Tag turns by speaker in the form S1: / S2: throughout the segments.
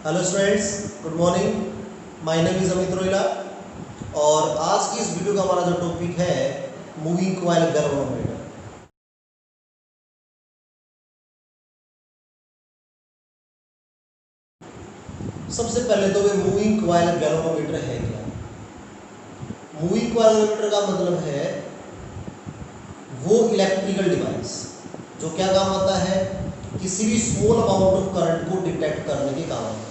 S1: Hello students, good morning. My name is Amit Rohila और आज की इस वीडियो का हमारा जो टॉपिक है मूविंग कॉइल गैल्वेनोमीटर। सबसे पहले तो वे मूविंग कॉइल गैल्वेनोमीटर है क्या? मूविंग कॉइल गैल्वेनोमीटर का मतलब है वो इलेक्ट्रिकल डिवाइस जो क्या काम आता है, किसी भी स्मॉल अमाउंट ऑफ करंट को डिटेक्ट करने के काम आता है।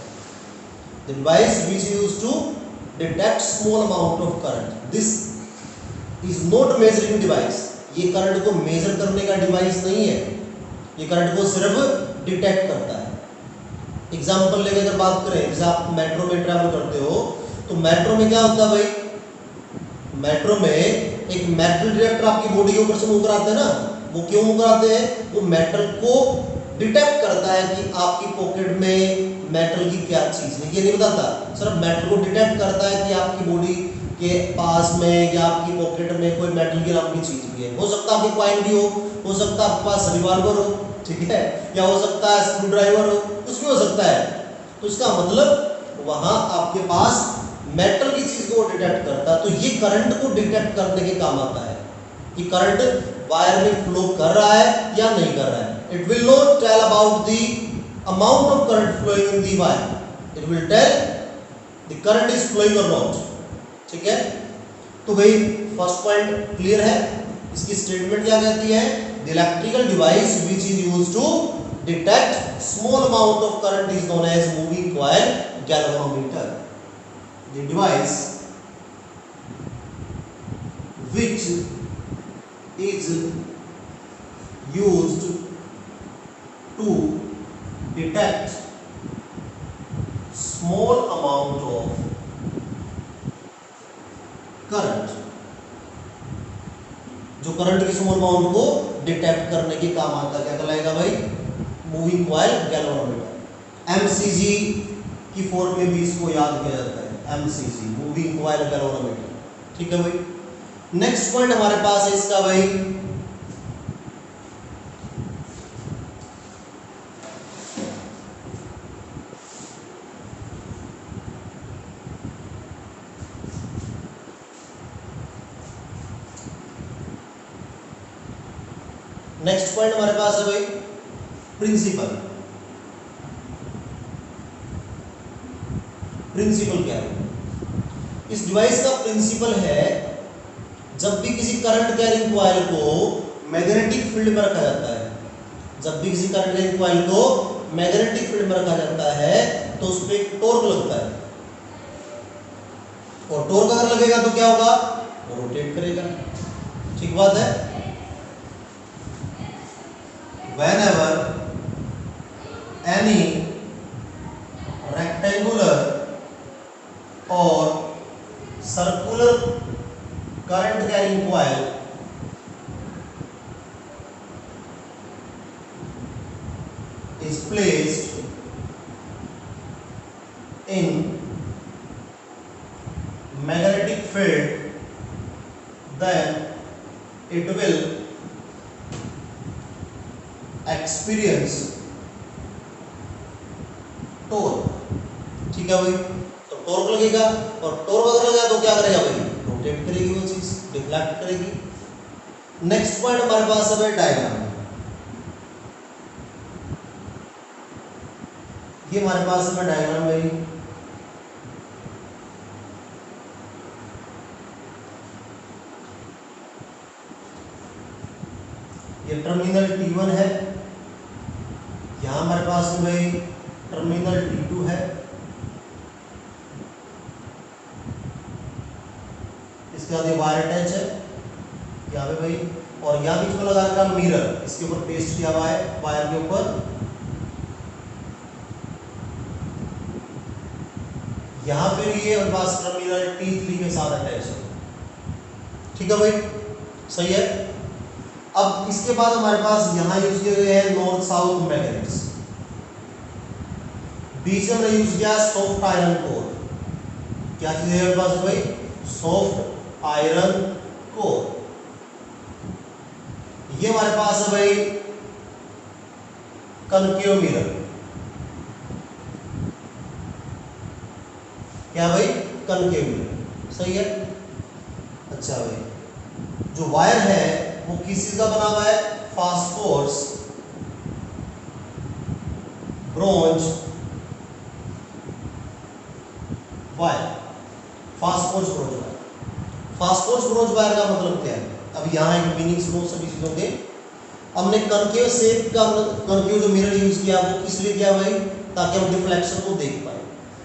S1: The device which is used to detect small amount of current. This is not measuring device. ये करंट को मेजर करने का डिवाइस नहीं है, ये करंट को सिर्फ डिटेक्ट करता है। एग्जाम्पल लेके अगर बात करें, जैसे आप मेट्रो में ट्रैवल करते हो तो मेट्रो में क्या होता है भाई, मेट्रो में एक मेटल डिटेक्टर आपकी बॉडी के ऊपर से मूव कराते हैं ना। वो क्यों मूव कराते हैं? वो मेटल को डिटेक्ट करता है कि आपकी पॉकेट में मेटल की क्या चीज है, ये नहीं बताता, सिर्फ मेटल को डिटेक्ट करता है कि आपकी बॉडी के पास में या आपकी पॉकेट में कोई मेटल की नाम की चीज भी है। हो सकता है आपके कॉइन भी हो सकता है आपके पास रिवॉल्वर हो, ठीक है, या हो सकता है स्क्रू ड्राइवर हो, कुछ भी हो सकता है। तो इसका मतलब वहां आपके पास मेटल की चीज को डिटेक्ट करता है। तो ये करंट को डिटेक्ट करने के काम आता है कि करंट वायर में फ्लो कर रहा है या नहीं कर रहा है। It will not tell about the amount of current flowing in the wire. It will tell the current is flowing or not. ठीक है, तो भाई फर्स्ट पॉइंट क्लियर है। इसकी स्टेटमेंट क्या कहती है? The electrical device which is used to detect small amount of current is known as moving coil galvanometer. The device which is used to detect small amount of current, जो current की small amount को detect करने के काम आता है, क्या कहलाएगा भाई? Moving coil galvanometer. एमसीजी की फॉर्म में भी इसको याद किया जाता है, एमसीजी मूविंग कॉइल गैल्वेनोमीटर। ठीक है भाई, नेक्स्ट पॉइंट हमारे पास है इसका भाई नेक्स्ट पॉइंट हमारे पास है भाई प्रिंसिपल। प्रिंसिपल क्या है? इस डिवाइस का प्रिंसिपल है, जब भी किसी करंट कैरिंग कॉइल को मैग्नेटिक फील्ड में रखा जाता है, जब भी किसी करंट कैरिंग कॉइल को मैग्नेटिक फील्ड में रखा जाता है तो उस पर एक टॉर्क लगता है, और टॉर्क अगर लगेगा तो क्या होगा? वो रोटेट करेगा। ठीक बात है। Whenever any rectangular or circular current carrying coil is placed in magnetic field, then it will experience torque. ठीक है भाई, तो टॉर्क लगेगा, और टॉर्क अगर लगेगा तो क्या करेगा भाई? रोटेट करेगी वो चीज, डिफ्लेक्ट करेगी। नेक्स्ट पॉइंट हमारे पास है डायग्राम। ये हमारे पास है डायग्राम भाई। ये टर्मिनल T1 है, यहां हमारे पास में भाई टर्मिनल T2 है, इसके बाद ये वायर अटैच है यहाँ पे भाई, और यहाँ बीच में लगा रखा मिरर, इसके ऊपर पेस्ट किया हुआ है वायर के ऊपर। यहाँ पे ये हमारे पास टर्मिनल T3 के साथ अटैच है। ठीक है भाई, सही है। अब इसके बाद हमारे पास यहां यूज किए गए हैं नॉर्थ साउथ मैग्नेट्स, बीच में यूज किया सॉफ्ट आयरन कोर। क्या चीज है हमारे पास भाई? Soft iron core. ये हमारे पास है भाई कनकेव मिरर। क्या भाई, कनकेव मिरर, सही है। अच्छा भाई, जो वायर है वो किस चीज का बना हुआ है, phosphorus bronze wire, phosphorus bronze wire. Phosphorus bronze wire का मतलब क्या है, अब यहाँ एक मीनिंग सुनो सभी चीजों के। हमने कनकेव शेप का, कनकेव जो मिरर यूज किया वो किस लिए किया भाई, ताकि हम डिफ्लेक्शन को देख पाए।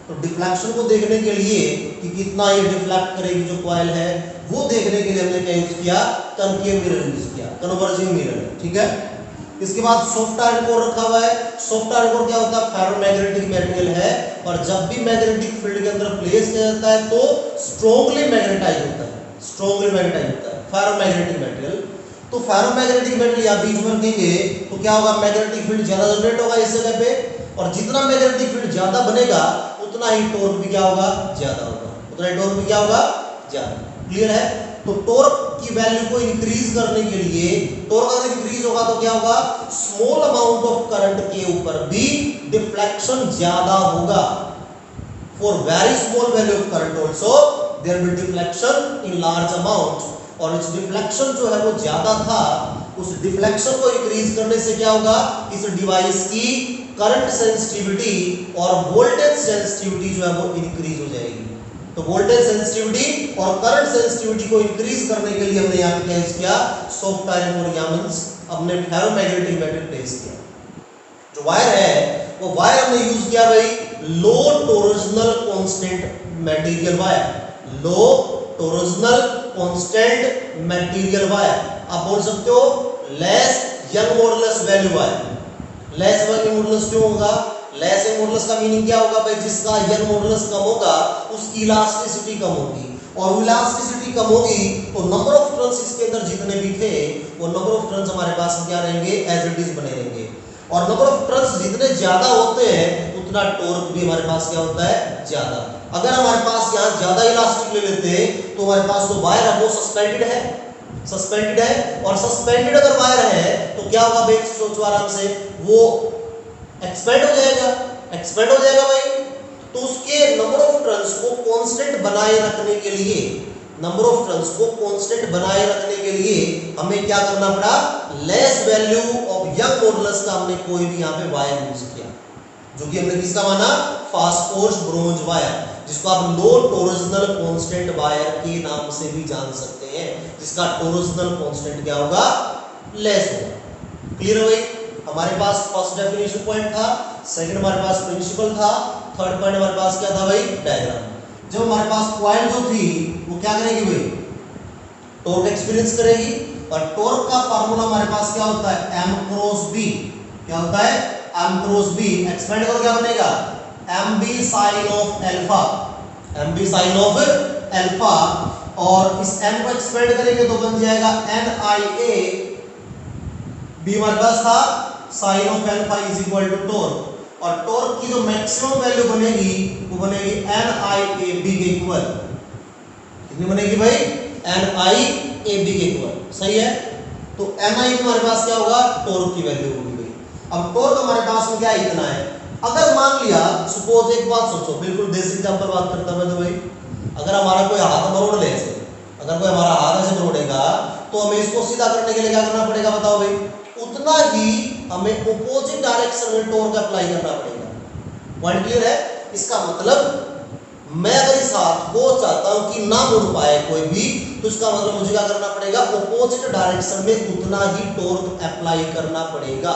S1: तो डिफ्लेक्शन को देखने के लिए कि कितना ये डिफ्लेक्ट करेगी जो कॉइल है, वो देखने के लिए हमने क्या यूज किया, कनकेव मिरर यूज किया, कन्वर्जिंग मिरर, ठीक है। इसके बाद सॉफ्ट आयरन कोर रखा हुआ है। सॉफ्ट आयरन कोर क्या होता है, फेरोमैग्नेटिक मटेरियल है, और जब भी मैग्नेटिक फील्ड के अंदर प्लेस किया जाता है तो स्ट्रांगली मैग्नेटाइज होता है, स्ट्रांगली मैग्नेटाइज होता है फेरोमैग्नेटिक मटेरियल। तो फेरोमैग्नेटिक मटेरियल या बीच में रखेंगे तो क्या होगा, मैग्नेटिक फील्ड ज्यादा जनरेट होगा इस जगह पे, और जितना मैग्नेटिक फील्ड ज्यादा बनेगा उतना ही टॉर्क भी क्या होगा, ज्यादा होगा, उतना ही टॉर्क भी क्या होगा, ज्यादा। क्लियर है। तो टॉर्क की वैल्यू को इंक्रीज करने के लिए, टॉर्क अगर इंक्रीज होगा तो क्या होगा, स्मॉल अमाउंट ऑफ करंट के ऊपर भी डिफ्लेक्शन ज्यादा होगा। For very small value of current also there will deflection in large amount. और इस डिफ्लेक्शन जो है वो ज्यादा था, उस डिफ्लेक्शन को इंक्रीज करने से क्या होगा, इस डिवाइस की करंट सेंसिटिविटी और वोल्टेज सेंसिटिविटी जो है वो इंक्रीज हो जाएगी। तो वोल्टेज सेंसिटिविटी और करंट सेंसिटिविटी को इंक्रीज करने के लिए हमने यहाँ पे क्या यूज किया, सॉफ्ट आयरन कोर, या मींस हमने फेरोमैग्नेटिक मटेरियल प्लेस किया। जो वायर है वो वायर हमने यूज किया भाई लो टॉरोजनल कांस्टेंट मटेरियल वायर, लो टॉरोजनल कांस्टेंट मटेरियल वायर। आप बोल सकते हो less young modulus value wire. Less young modulus क्यों होगा, लेस यंग मॉडुलस का मीनिंग क्या होगा भाई, जिसका यंग मॉडुलस कम होगा उसकी इलास्टिसिटी कम होगी, और इलास्टिसिटी कम होगी तो नंबर ऑफ टर्न्स इसके अंदर जितने भी थे वो नंबर ऑफ टर्न्स हमारे पास क्या रहेंगे, एज इट इज बने रहेंगे। और नंबर ऑफ टर्न्स जितने ज्यादा होते हैं उतना टॉर्क भी हमारे पास क्या होता है, ज्यादा। अगर हमारे पास यहाँ ज्यादा इलास्टिक ले लेते तो हमारे पास तो वायर है वो सस्पेंडेड है, सस्पेंडेड है, और सस्पेंडेड अगर वायर है तो क्या होगा भाई, सोचो आराम से, वो एक्सपेंड हो जाएगा, एक्सपेंड हो जाएगा भाई। तो उसके नंबर ऑफ टर्न्स को कांस्टेंट बनाए रखने के लिए, नंबर ऑफ टर्न्स को कांस्टेंट बनाए रखने के लिए हमें क्या करना पड़ा, less value of young modulus का हमने कोई भी यहाँ पे वायर यूज किया, जो कि हमने किसका माना, फास्फोरस ब्रोंज वायर, जिसको आप लो टॉरोजनल कांस्टेंट वायर के नाम से भी जान सकते हैं, जिसका टॉरोजनल कांस्टेंट क्या होगा, लेस होगा। क्लियर है भाई। हमारे पास फर्स्ट डेफिनेशन पॉइंट था, सेकंड हमारे पास प्रिंसिपल था, थर्ड पॉइंट हमारे पास क्या था भाई, डायग्राम। जब हमारे पास कॉइल जो थी वो क्या करेगी भाई, टॉर्क एक्सपीरियंस करेगी, और टॉर्क का फार्मूला हमारे पास क्या होता है, m क्रॉस b। क्या होता है, m क्रॉस b। एक्सपेंड करो क्या बनेगा, mb sine of alpha, mb sine of alpha, और इस m को एक्सपेंड करेंगे तो बन जाएगा nia, b हमारे पास था sine of alpha is equal to torque, और टॉर्क की जो मैक्सिमम वैल्यू बनेगी वो बनेगी NIAB के इक्वल। कितनी बनेगी भाई, NIAB के इक्वल, सही है। तो NI हमारे पास क्या होगा, टॉर्क की वैल्यू होगी भाई। अब टॉर्क हमारे पास में क्या इतना है, अगर मान लिया सपोज, एक बात सोचो, बिल्कुल देसी एग्जांपल बात करता मैं तो भाई, अगर हमारा कोई हाथ मरोड़ ले, अगर कोई हमारा हाथ ऐसे मरोड़ेगा तो हमें इसको सीधा करने के लिए क्या करना पड़ेगा, बताओ भाई, उतना ही हमें अपोजिट डायरेक्शन में टॉर्क अप्लाई करना पड़ेगा। पॉइंट क्लियर है। इसका मतलब मैं अगर इस हाथ को चाहता हूं कि ना मुड़ पाए कोई भी, तो इसका मतलब मुझे क्या करना पड़ेगा, अपोजिट डायरेक्शन में उतना ही टॉर्क अप्लाई करना पड़ेगा।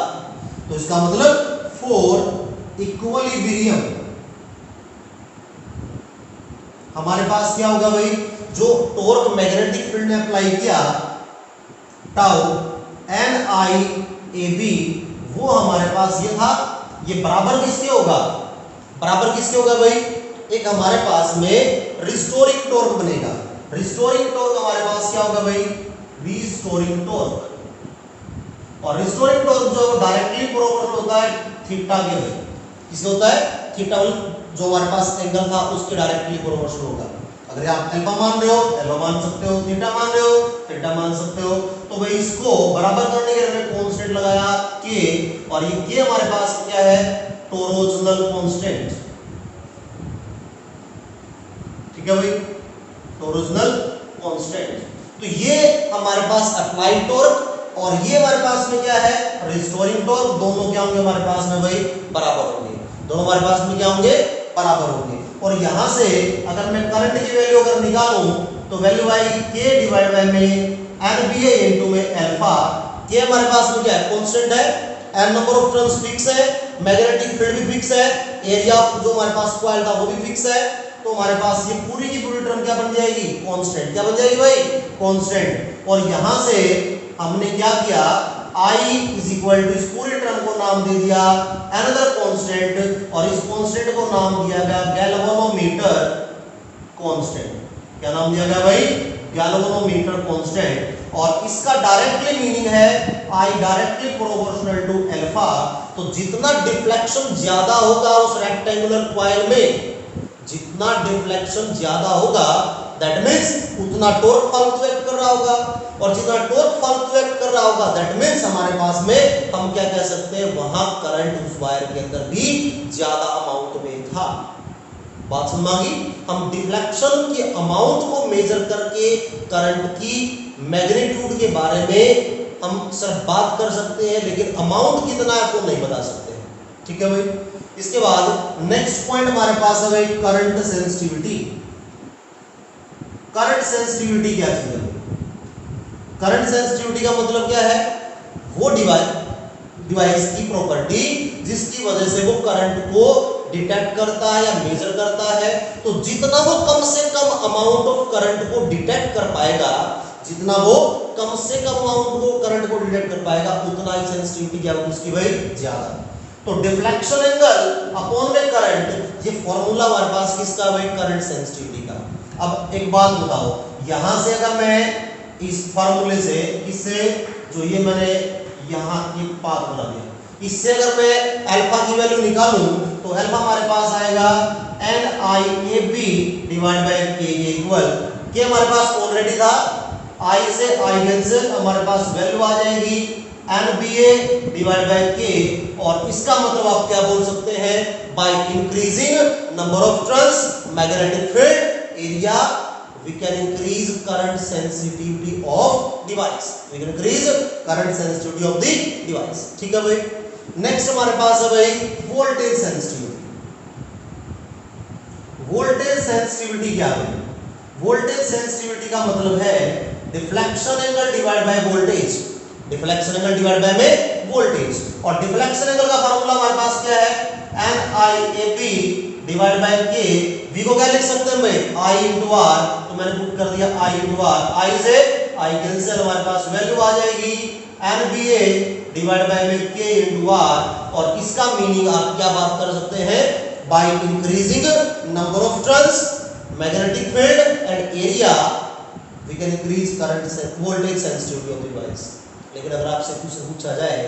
S1: तो इसका मतलब फॉर इक्विलिब्रियम हमारे पास क्या होगा भाई, जो टॉर्क मैग्नेटिक फील्ड ने अप्लाई किया टाउ NIAB, वो हमारे पास ये था, ये बराबर किसके होगा, बराबर किसके होगा भाई, एक हमारे पास में रिस्टोरिंग टॉर्क बनेगा। रिस्टोरिंग टॉर्क हमारे पास क्या होगा भाई, रिस्टोरिंग टॉर्क, और रिस्टोरिंग टॉर्क जो डायरेक्टली प्रोपोर्शनल होता है थीटा के भाई, किससे होता है, थीटा जो हमारे पास एंगल था उसके डायरेक्टली प्रोपोर्शनल होगा। अगर आप अल्फा मान रहे हो अल्फा मान सकते हो, थीटा मान रहे हो थीटा मान सकते हो। तो भाई इसको बराबर करने के लिए हमने कांस्टेंट लगाया k, और ये k हमारे पास क्या है, टॉरोजनल कांस्टेंट, ठीक है भाई, टॉर्जनल कांस्टेंट। तो ये हमारे पास अप्लाइड टॉर्क और ये हमारे पास में क्या है, रिस्टोरिंग टॉर्क, दोनों क्या होंगे हमारे पास में भाई, बराबर होंगे, दोनों हमारे पास में क्या होंगे, बराबर होंगे। और यहां से अगर मैं करंट की वैल्यू अगर निकालूं तो वैल्यू आएगी k डिवाइड बाय में NBA इनटू में अल्फा। ये हमारे पास में क्या है, कांस्टेंट है, n number of turns fix है, मैग्नेटिक फील्ड भी फिक्स है, एरिया जो हमारे पास कॉइल था वो भी फिक्स है। तो हमारे पास ये पूरी की पूरी टर्म क्या बन जाएगी, कांस्टेंट। क्या बन जाएगी भाई, कांस्टेंट। और यहां से हमने क्या किया, I इज इक्वल टू इस पूरी टर्म को नाम दे दिया अनदर कांस्टेंट, और इस कांस्टेंट को नाम दिया गया गैल्वेनोमीटर कांस्टेंट। क्या नाम दिया गया भाई, गैल्वेनोमीटर कांस्टेंट। और इसका डायरेक्टली मीनिंग है I directly proportional to alpha. तो जितना डिफ्लेक्शन ज्यादा होगा उस रेक्टेंगुलर कॉइल में, जितना डिफ्लेक्शन ज्यादा होगा दैट मींस उतना टॉर्क फ्लक्चुएट कर रहा होगा, और जितना टॉर्क फ्लक्चुएट कर रहा होगा दैट मींस हमारे पास में हम क्या कह सकते हैं, वहां करंट उस वायर के अंदर भी ज्यादा अमाउंट में था। बात समझ आ गई। हम डिफ्लेक्शन के अमाउंट को मेजर करके करंट की मैग्नीट्यूड के बारे में हम सिर्फ बात कर सकते हैं, लेकिन अमाउंट कितना है आपको नहीं बता सकते हैं, ठीक है भाई। इसके बाद नेक्स्ट पॉइंट हमारे पास है भाई करंट सेंसिटिविटी। करंट सेंसिटिविटी क्या चीज है, करंट सेंसिटिविटी का मतलब क्या है, वो डिवाइस की प्रॉपर्टी जिसकी वजह से वो करंट को डिटेक्ट करता है या मेजर करता है। तो जितना वो कम से कम अमाउंट ऑफ करंट को डिटेक्ट कर पाएगा, जितना वो कम से कम अमाउंट को करंट को डिटेक्ट कर पाएगा, उतना ही सेंसिटिविटी क्या होगी उसकी भाई, ज्यादा। तो डिफ्लेक्शन एंगल अपॉन में करंट, ये फॉर्मूला हमारे पास किसका भाई, करंट सेंसिटिविटी का। अब एक बात बताओ, यहां से अगर मैं इस फॉर्मूले से, इससे जो ये मैंने यहां एक पाथ बना दिया, इससे अगर मैं अल्फा की वैल्यू निकालूं तो अल्फा हमारे पास आएगा NIAB divide by K equal, के हमारे पास ऑलरेडी था, I से I कैंसिल, हमारे पास वैल्यू आ जाएगी NBA डिवाइड बाय K। और इसका मतलब आप क्या बोल सकते हैं, by increasing number of turns magnetic field area we can increase current sensitivity of device, we can increase current sensitivity of the device, ठीक है भाई। नेक्स्ट हमारे पास है भाई वोल्टेज सेंसिटिविटी। वोल्टेज सेंसिटिविटी क्या है, वोल्टेज सेंसिटिविटी का मतलब है deflection angle divide by voltage, deflection angle divide by में वोल्टेज। और डिफ्लेक्शन एंगल का फार्मूला हमारे पास क्या है, NIAB divide by K। V को क्या लिख सकते हैं भाई, I इंटू R, तो मैंने पुट कर दिया I इंटू R, I से I कैंसिल, हमारे पास वैल्यू आ जाएगी NBA डिवाइड बाय में K इंटू R। और इसका मीनिंग आप क्या बात कर सकते हैं, by increasing number of turns magnetic field and area we can increase current voltage sensitivity of device. लेकिन अगर आपसे कुछ पूछा जाए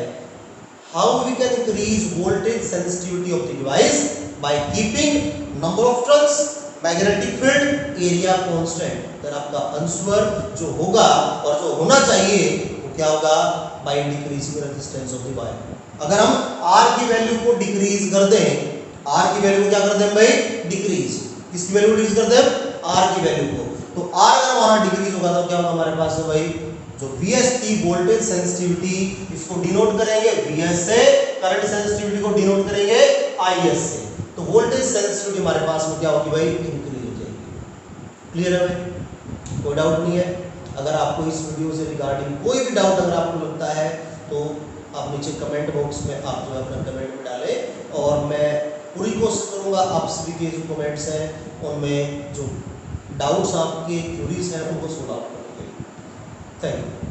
S1: how we can increase voltage sensitivity of the device, by keeping number of turns magnetic field area constant, तो आपका answer जो होगा और जो होना चाहिए वो क्या होगा, by decreasing resistance of the wire। अगर हम R की वैल्यू को डिक्रीज कर दें, R की वैल्यू को क्या कर दें भाई, डिक्रीज, किसकी वैल्यू डिक्रीज कर दें, R की वैल्यू को। तो R अगर हमारा डिक्रीज होगा तो क्या होगा हमारे पास है भाई, जो VS की वोल्टेज सेंसिटिविटी, इसको डिनोट करेंगे VS से, करंट सेंसिटिविटी को डिनोट करेंगे IS से। तो वोल्टेज सेंसिटिविटी हमारे पास में क्या होगी भाई, इंक्रीज हो जाएगी। क्लियर है भाई, कोई डाउट नहीं है। अगर आपको इस वीडियो से रिगार्डिंग कोई भी डाउट अगर आपको लगता है तो आप नीचे कमेंट बॉक्स में आप जो है अपना कमेंट में डालें, और मैं पूरी कोशिश करूंगा आप सभी के जो कमेंट्स हैं उनमें जो डाउट्स आपके क्यूरीज हैं उनको सॉल्व आउट करने के लिए। Thank you.